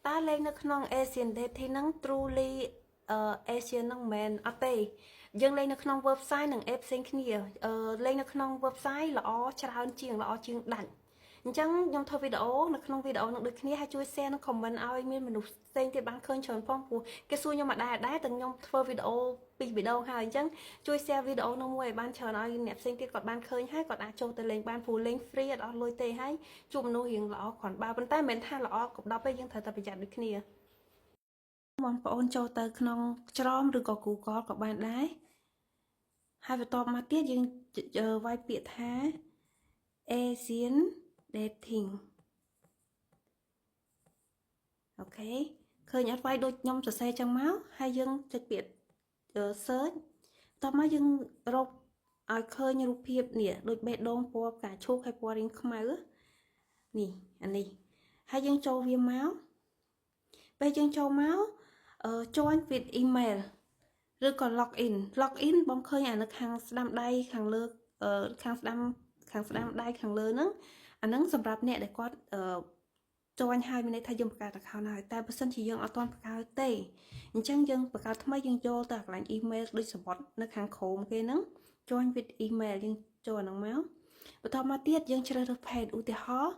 ta lên nó không Asian dating nó truly Asian nó men ở đây dân lên nó không website nằng app sinh kia lên nó không website lõ lõ chiên đảnh chẳng trong thôi video nó không video nó được kia hay chui xe nó comment ai mình được xem thì bán khơi tròn phong của cái xui nhưng mà đá từng trong thôi video bị video hay chẳng chui xe video nó mua bán chờ nói nẹp xem thì còn bán khơi hay còn đã cho tới lên bán phù lên free đó lôi tê hay chụp nó hiện lõ còn bao bên tay mình tha lõ cũng đọc bây giờ thời tập bị chặt được kia món ôn cho tới non trom rồi có cú có bạn đấy hai vợ tọp mà tiết nhưng chờ vai bịa thá Asian dating ok khơi nhát vai đôi nhom sờ xe trong máu hai dân trực biệt search tọp má dân rộp ai khơi như rụp hiệp nè đôi bẹ đông po cả chốt hay po riêng không máu nè anh đi hai dân châu viêm máu bây dân châu máu join with email rồi còn login bóng khơi à nó hàng đam đây hàng lơ hàng đam đây hàng lơ nữa anh nắng sầm rạp nè để có cho anh hai bên đây thay dùng cả đặc hào này ta person chỉ dùng ở toàn cả tê chẳng dân cả thay mấy dân cho ta lại email đi support nó hàng khổ cái nữa join with email dân cho nó máu và thao mà tiết dân chơi được pad ưu tiên khó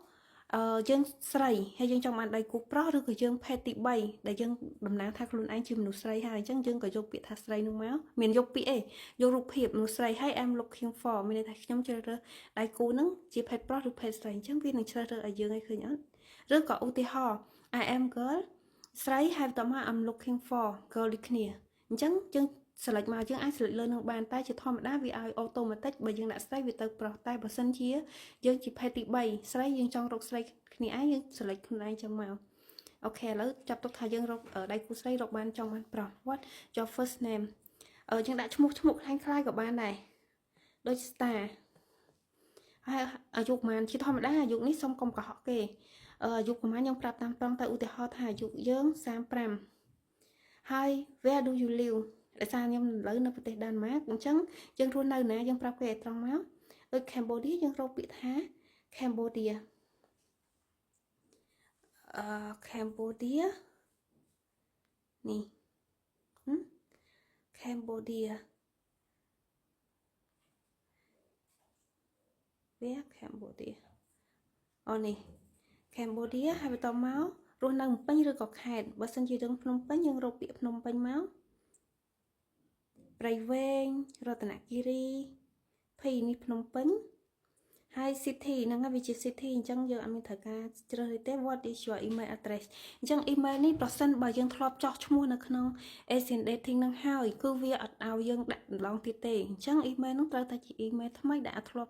dân sray hay dân trong anh đây cục pro được dân pad tị bay để dân đầm nắng thác luôn anh chìm nụ sray hay chẳng dân có dục bị thác sray nước máu miền dục bị dục rụp hiệp nụ sray hay em looking for mình đây nhóm chơi được đây cú nắng chỉ pad pro được pad sray chẳng viên này chơi được ở dương hay khơi nhớ rất có ưu tiên ho I am girl sray hay tóm I'm looking for girl đi kia chẳng dân select mà dân ai select lên ng bàn tay chỉ thom đá vì ai automatic bởi dân đã sray vì từ pro tay bờ sân chia dân chỉ pad tị bay sray dân trong rục sray này ai dân select không ai trong màu okแล้วจับตัวทายยังรกได้กูใส่รกบ้านจองมันปลอดวัด your first nameยังได้ชมุกคล้ายๆกับบ้านไหนโดย star อายุมันที่ทอมได้อายุนี้ส่งกลมกับhọ kềอายุของมันยังปรับตามตรงแต่อุติหอถ่ายอายุเยอะ3 Hi where do you live แต่ซายังเลยในประเทศดานมาร์กจังยังรู้ในนะยังปรับเกตตรงมั้งCambodia ยังรบปิดฮะ Cambodia Cambodia นี่ Cambodia where Cambodia อ๋อนี่ Cambodia ให้ไปต่อเมาส์รวมนั่งปัญญ์หรือก็แขกบัดสันจีดังพนมปัญญ์ยังรบปิดพนมปัญญ์เมาส์ไปเวงรัตนกิรีพีนี่พนมปัญญ์ให้ซิตี้นั่งกับวิจิตรซิตี้จังเยอะอเมริกาจะเรียกได้ว่าดิฉันอีเมล address จังอีเมลนี่ประสันบ่ยังทลอบจอกชั่วโมงนักน้องเอเซนเดทิงนั่งห้าวคือวิอัดเอายังดัดลองติดเตะจังอีเมลน้องตราตาจีอีเมลทำไมได้ทลอบ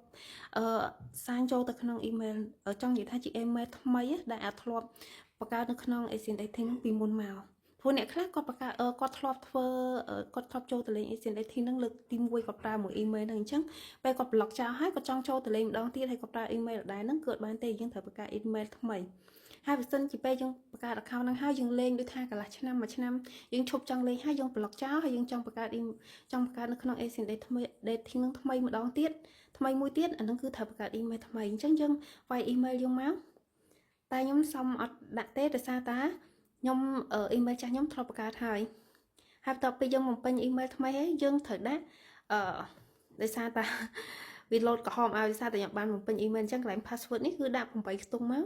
สร้างโจตักน้องอีเมลจังยี่ท่าจีอีเมลทำไมได้ทลอบประกาศนักน้องเอเซนเดทิงนั่งปีมุนมาพวกเนี่ยคลาก็ประกาศก็ทลอบก็ทลอบโจตัวเลยเอเซนเดทิงนั่งเลือกทีมวยกับปลาหมวยอีเมลนั่งจังไปกับหลอกเจ้าให้ก็จ้องโจตัวเลยดองที่ให้กับปลาอีเมลได้นั่งเกิดบ้านเตยยังเถอะประกาศอีเมลทำไมhai person chỉ bayยังประกาศเขานั่งให้ยังเล่งด้วยท่ากับหลักชั้นมาชั้นยังชบจังเลยให้ยังปลอกเจ้าให้ยังจ้องประกาศอีจ้องประกาศนักน้องเอเซนได้ทำไมได้ทิ้งนั่งทำไมมาดองติดทำไมมวยติดอันนั้นคือเถอะประกาศอีเมลทำไมจังยังไวอีเมลยังมั้งแต่ย้อมซ้ำอัดดักเต้แต่ซาตาย้อมอีเมลจะย้อมทอประกาศหายhaiต่อไปยังมันเป็นอีเมลทำไมให้ยังเถอะได้แต่ซาตาวิโรดกับหอมเอาซาแต่อย่างบ้านมันเป็นอีเมลจังไรพาสเวิร์ดนี่คือดับผมไปตรงมั้ง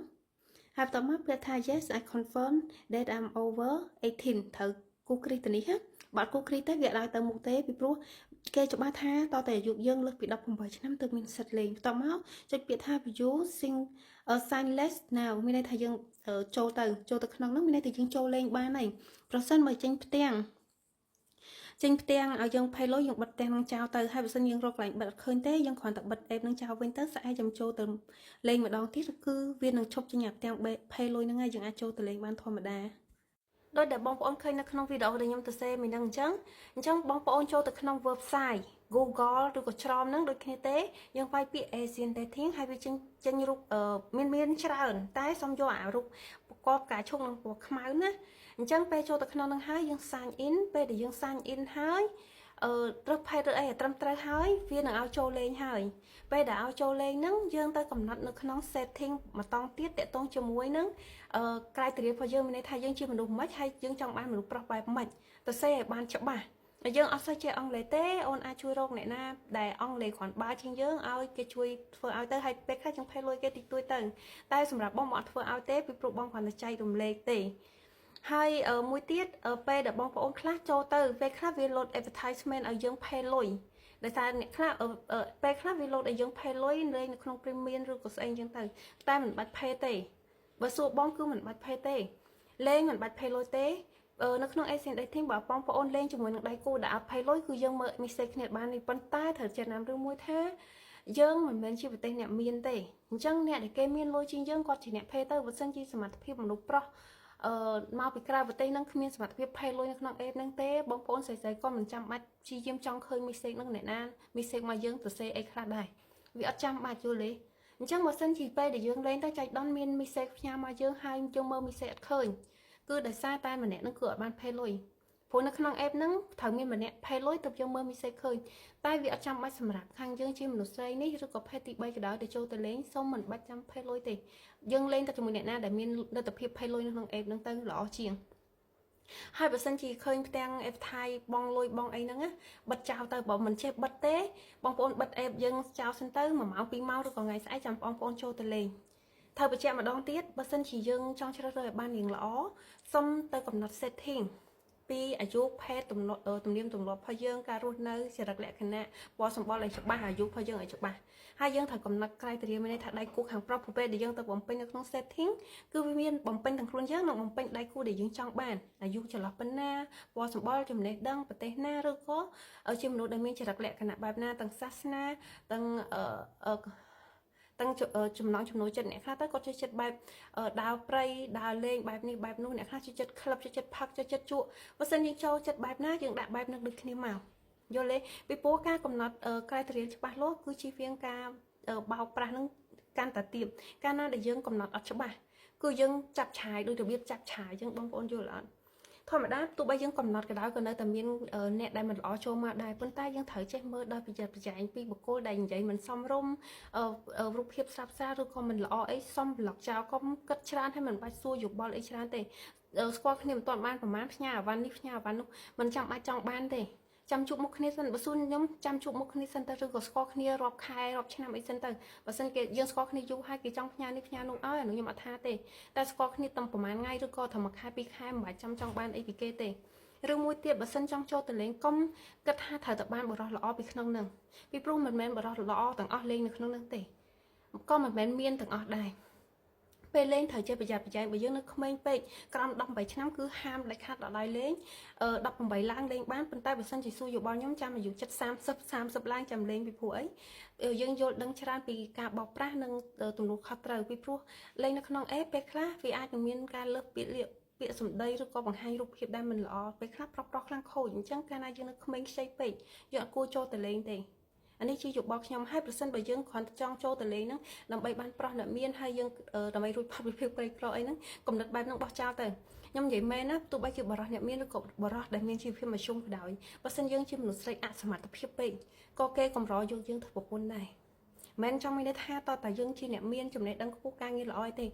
haiต่อมาเพื่อทาย yes I confirm that I'm over 18เธอกูครีตัวนี้ฮะบัดกูครีเต้เวียดได้เติมมุกเต้ไปปลุกเกจบ้าท่าต่อแต่ยุยังเลิกปิดดับผมไปชั้นตึกมินสัตว์เลยต่อมาจะเปลี่ยนท่าไปยูซิงsignless now ไม่ได้ทายยังโจตึกขนมนั้นไม่ได้แต่ยังโจเล่งบ้านไหนเพราะสั้นมาจังเตียงเอายังไพโลยังบัดแตงนังเจ้าเตยให้ไปสัญญ์ยังรกไหลบัดเคยเต้ยังขอนตักบัดเอฟนังเจ้าเว้นเตอร์สายจำโจเติมเลงมาดองที่คือเวียนนังชบจะหยาบแตงเบไพโลยังไงยังอาโจเตเลงบ้านธรรมดาโดยแต่บองปอนเคยนักขนมวิดีโอเดียมตัวเซมีดังจังบองปอนโจแต่ขนมเว็บไซต์ Google หรือก็ชอมนั่งโดยเคเต้ยังไปปีเอเชียนแต่ทิ้งให้ไปจังรูปมีนชราอื่นใต้สมโยอารูปประกอบการช่วงนังปวดขมายนะจังไปโจแต่ขนมนังให้ยังsign inไปเดี๋ยวยัง sign in ให้ រើសផេតឬអីត្រឹមត្រូវហើយវានឹងឲ្យចូលលេងហើយពេលដែលឲ្យចូលលេងហ្នឹងយើងទៅកំណត់នៅក្នុង setting ម្ដងទៀតតាក់ទងជាមួយនឹងក្រៃតរៀបរបស់យើងមានន័យថាយើងជាមនុស្សមិនហើយយើងចង់បានមនុស្សប្រុសបែបម៉េចទៅសេឲ្យបានច្បាស់យើងអត់សូវចេះអង់គ្លេសទេអូនអាចជួយរកអ្នកណាដែលអង់គ្លេសគ្រាន់បើជាងយើងឲ្យគេជួយធ្វើឲ្យទៅហើយពេលខ្លះយើងផេលុយគេតិចតួចទៅតែសម្រាប់បងអត់ធ្វើឲ្យទេពីព្រោះបងគ្រាន់តែចែករំលែកទេហើយមួយទៀតពេលដែលបងប្អូនខ្លះចូលទៅពេលខ្លះវា load advertisement ឲ្យយើងផេលុយដោយសារអ្នកខ្លះពេលខ្លះវា load ឲ្យយើងផេលុយលេងនៅក្នុង premium ឬក៏ស្អីអញ្ចឹងទៅតែមិនបាច់ផេទេបើសួរបងគឺមិនបាច់ផេទេលេងមិនបាច់ផេលុយទេនៅក្នុង Asian Dating បើបងប្អូនលេងជាមួយនឹងដៃគូដែលអត់ផេលុយគឺយើងមើល mistake គ្នាបាននេះប៉ុន្តែត្រូវចំណាំរឿងមួយថាយើងមិនមែនជាប្រទេសអ្នកមានទេអញ្ចឹងអ្នកដែលគេមានលុយជាងយើងគាត់ជាអ្នកផេទៅបើសិនជាសមត្ថភាពមនុស្សប្រុសមកពីក្រៅប្រទេសនឹងគ្មានសមត្ថភាពផេលុយនៅក្នុងអេបហ្នឹងទេបងប្អូនស្រីៗក៏មិនចាំបាច់ព្យាយាមចង់ឃើញ mistake នឹងអ្នកណា mistake មកយើងទៅសេអីខ្លះដែរវាអត់ចាំបាច់យល់ទេអញ្ចឹងបើសិនជាពេលដែលយើងលេងទៅចៃដន្យមាន mistake ផ្ញើមកយើងហើយយើងមើល mistake អត់ឃើញគឺដោយសារតែម្នាក់នឹងគឺអត់បានផេលុយព្រោះនៅក្នុង app ហ្នឹងត្រូវមានម្នាក់ផេលុយទៅយើងមើល mistake ឃើញតែវាអត់ចាំបាច់សម្រាប់ខាងយើងជាមនុស្សស្រីនេះឬក៏ផេតទី3ក៏ដោយទៅចូលទៅលេងសូមមិនបាច់ចាំផេលុយទេយើងលេងតែជាមួយអ្នកណាដែលមានលទ្ធភាពផេលុយនៅក្នុង app ហ្នឹងទៅល្អជាងហើយបើសិនជាឃើញផ្ទាំង app ថៃបងលុយបងអីហ្នឹងបិទចោលទៅបើមិនចេះបិទទេបងប្អូនបិទ app យើងចោលសិនទៅ1ម៉ោង2ម៉ោងឬក៏ថ្ងៃស្អែកចាំបងប្អូនចូលទៅលេងត្រូវបញ្ជាក់ម្ដងទៀតបើសិនជាយើងចង់ជ្រើសរើសឲ្យបានរៀងល្អសូមទៅកំណត់ setting ពីអាយុភេទទំនៀមទម្លាប់របស់យើងការរស់នៅចរិតលក្ខណៈពណ៌សម្បុរឲ្យច្បាស់អាយុរបស់យើងឲ្យច្បាស់ហើយយើងត្រូវកំណត់ក្រៃតរៀមានន័យថាដៃគូខាងប្រុសប្រភេទដែលយើងទៅបំពេញនៅក្នុង setting គឺវាមានបំពេញទាំងខ្លួនយើងនិងបំពេញដៃគូដែលយើងចង់បានអាយុចន្លោះប៉ុណ្ណាពណ៌សម្បុរចំណេះដឹងប្រទេសណាឬក៏ជាមនុស្សដែលមានចរិតលក្ខណៈបែបណាទាំងសាសនាទាំងចំណងចំណូលចិត្តអ្នកខ្លះទៅគាត់ចូលចិត្តបែបដើរព្រៃដើរលេងបែបនេះបែបនោះអ្នកខ្លះចូលចិត្តក្លឹបចូលចិត្តផឹកចូលចិត្តជក់បើសិនយើងចូលចិត្តបែបណាយើងដាក់បែបនោះដូចគ្នាមកយល់ទេពីព្រោះការកំណត់ក្រៃតរៀងច្បាស់លាស់គឺជៀសវាងការបោកប្រាស់នឹងកាន់តែទៀបកាលណាដែលយើងកំណត់អត់ច្បាស់គឺយើងចាប់ឆាយដោយរបៀបចាប់ឆាយអញ្ចឹងបងប្អូនយល់អត់ធម្មតាទោះបីយើងកំណត់ក៏ដោយក៏នៅតែមានអ្នកដែលមិនល្អចូលមកដែរប៉ុន្តែយើងត្រូវចេះមើលដោយប្រយ័ត្នប្រយែងពីបុគ្គលដែលនិយាយមិនសមរម្យរូបភាពស្រាប់ស្រាលឬក៏មិនល្អអីសមប្លុកចោលក៏គិតច្រើនហើយមិនបាច់សួរយោបល់អីច្រើនទេស្គាល់គ្នាមិនទាន់បានប្រហែលផ្ញើអវ៉ាន់នេះផ្ញើអវ៉ាន់នោះមិនចាំបាច់ចង់បានទេចាំជួបមុខគ្នាសិនបើសួរខ្ញុំចាំជួបមុខគ្នាសិនទៅឬក៏ស្គាល់គ្នារាប់ខែរាប់ឆ្នាំអីសិនទៅបើសិនគេយើងស្គាល់គ្នាយូរហើយគេចង់ផ្ញើនេះផ្ញើនោះឲ្យអានោះខ្ញុំអត់ថាទេតែស្គាល់គ្នាតាំងប្រហែលថ្ងៃឬក៏ត្រឹម1ខែ2ខែមិនបាច់ចង់បានអីពីគេទេឬមួយទៀតបើសិនចង់ចូលទៅលេងកុំគិតថាត្រូវតែបានបរិះល្អពីក្នុងនឹងពីព្រោះមិនមែនបរិះល្អទាំងអស់លេងនៅក្នុងនឹងទេក៏មិនមែនមានទាំងអស់ដែរពេលលេងត្រូវចេះប្រយ័ត្នប្រយែងបើយើងនៅក្មេងពេកក្រោម18ឆ្នាំគឺហាមដាច់ខាតដល់ដៃលេង18ឡើងលេងបានប៉ុន្តែបើសិនជាសួរយោបល់ខ្ញុំចាំអាយុ30ឡើងចាំលេងពីព្រោះអីយើងយល់ដឹងច្រើនពីការបោកប្រាស់និងទំនួលខុសត្រូវពីព្រោះលេងនៅក្នុងអេពេលខ្លះវាអាចនឹងមានការលើសពាក្យសម្ដីឬក៏បង្ហាញរូបភាពដែលមិនល្អពេលខ្លះប្រុសខ្លាំងខូចអញ្ចឹងកាលណាយើងនៅក្មេងខ្ចីពេកយើងអត់គួរចូលទៅលេងទេអានេះជាយោបល់ខ្ញុំហើយប្រសិនបើយើងគ្រាន់តែចង់ចូលទៅលេងហ្នឹងដើម្បីបានប្រុសអ្នកមានហើយយើងដើម្បីរួចផុតពីភាពក្រីក្រអីហ្នឹងគំនិតបែបហ្នឹងបោះចោលទៅខ្ញុំនិយាយមែនណាទោះបីជាបរិះអ្នកមានឬក៏បរិះដែលមានជីវភាពមធ្យមក៏ដោយបើសិនយើងជាមនុស្សស្រីអសមត្ថភាពពេកក៏គេកម្រយកយើងធ្វើប្រពន្ធដែរមិនចង់មានន័យថាតើតាយើងជាអ្នកមានចំណេះដឹងខ្ពស់ការងារល្អទេ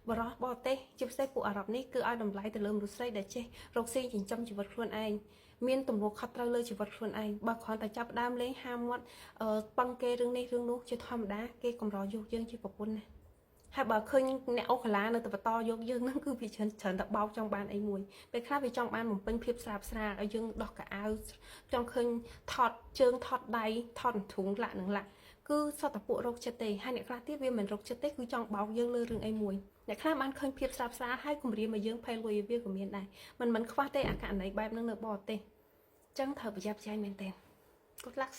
បរិះបរទេសជាពិសេសពួកអារ៉ុបនេះគឺឲ្យតម្លៃទៅលើមនុស្សស្រីដែលចេះរកស៊ីចិញ្ចឹមជីវិតខ្លួនឯងមានទំនួលខុសត្រូវលើជីវិតខ្លួនឯងបើគ្រាន់តែចាប់ដើមលេងហាមាត់ប៉ឹងគេរឿងនេះរឿងនោះជាធម្មតាគេកម្រយកយើងជាប្រពន្ធណាហើយបើឃើញអ្នកអូកាឡានៅតែបន្តយកយើងហ្នឹងគឺវាច្រើនតែបោកចង់បានអីមួយពេលខ្លះវាចង់បានបំពេញភាពស្រាលស្រាលឲ្យយើងដោះកៅអៅចង់ឃើញថតជើងថតដៃថតទ្រូងលាក់នឹងលាក់គឺសតពួករោគចិត្តទេហើយអ្នកខ្លះទៀតវាមិនរោគចិត្តទេគឺចង់បោកយើងលើរឿងអីមួយអ្នកខ្លះបានឃើញភាពស្រាលស្រាលហើយគំរាមឲ្យយើងផេលលុយវាក៏មានដែរមិនខ្វះទេអាករណីបែបហ្នឹងនៅបរទេសចឹងត្រូវប្រយ័ត្នប្រយែងមែនទែន Good luck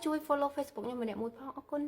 ជួយ follow Facebook ខ្ញុំម្នាក់មួយផងអរគុណ